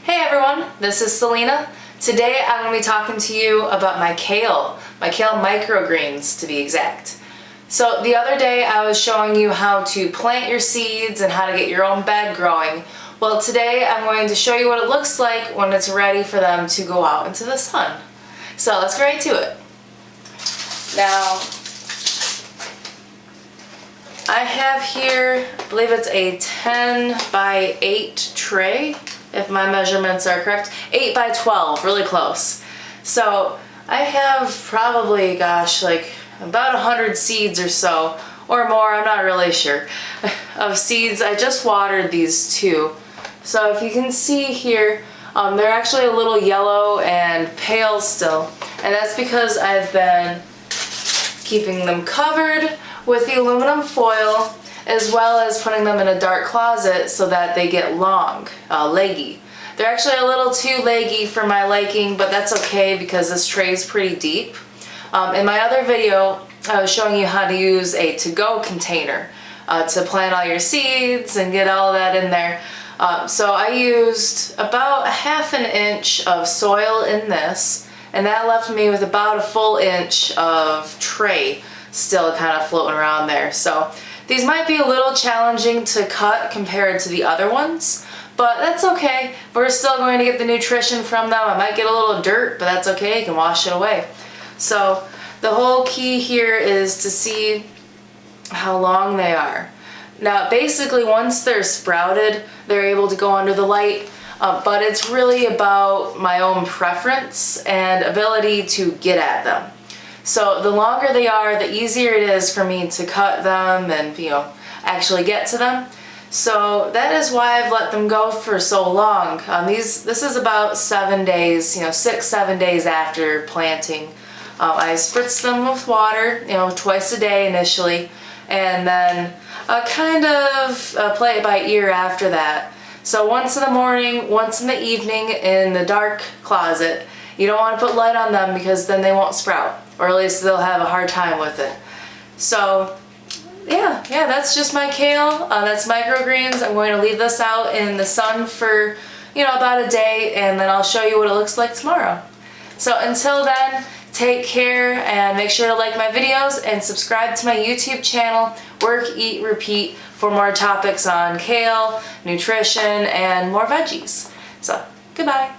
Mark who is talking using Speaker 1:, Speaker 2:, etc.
Speaker 1: Hey everyone, this is Celina. Today I'm going to be talking to you about my kale microgreens to be exact. So the other day I was showing you how to plant your seeds and how to get your own bed growing. Well, today I'm going to show you what it looks like when it's ready for them to go out into the sun. So let's get right to it. Now, I have here, I believe it's a 10 by 8 tray, if my measurements are correct. 8 by 12, really close. So I have probably, like about 100 seeds or so, or more, I'm not really sure, of seeds. I just watered these two. So if you can see here, they're actually a little yellow and pale still, and that's because I've been keeping them covered with the aluminum foil, as well as putting them in a dark closet so that they get long, leggy. They're actually a little too leggy for my liking, but that's okay because this tray is pretty deep. In my other video, I was showing you how to use a to-go container to plant all your seeds and get all that in there. So I used about 1/2 inch of soil in this, and that left me with about a full inch of tray still kind of floating around there. So these might be a little challenging to cut compared to the other ones, but that's okay. We're still going to get the nutrition from them. I might get a little dirt, but that's okay. You can wash it away. So the whole key here is to see how long they are. Now basically once they're sprouted, they're able to go under the light, but it's really about my own preference and ability to get at them. So the longer they are, the easier it is for me to cut them and, actually get to them. So that is why I've let them go for so long. This is about 7 days, 6-7 days after planting. I spritz them with water, twice a day initially, and then kind of play it by ear after that. So once in the morning, once in the evening in the dark closet. You don't want to put light on them because then they won't sprout, or at least they'll have a hard time with it. So yeah, that's just my kale. That's microgreens. I'm going to leave this out in the sun for about a day, and then I'll show you what it looks like tomorrow. So until then, take care and make sure to like my videos and subscribe to my YouTube channel, Work, Eat, Repeat, for more topics on kale, nutrition, and more veggies. So goodbye.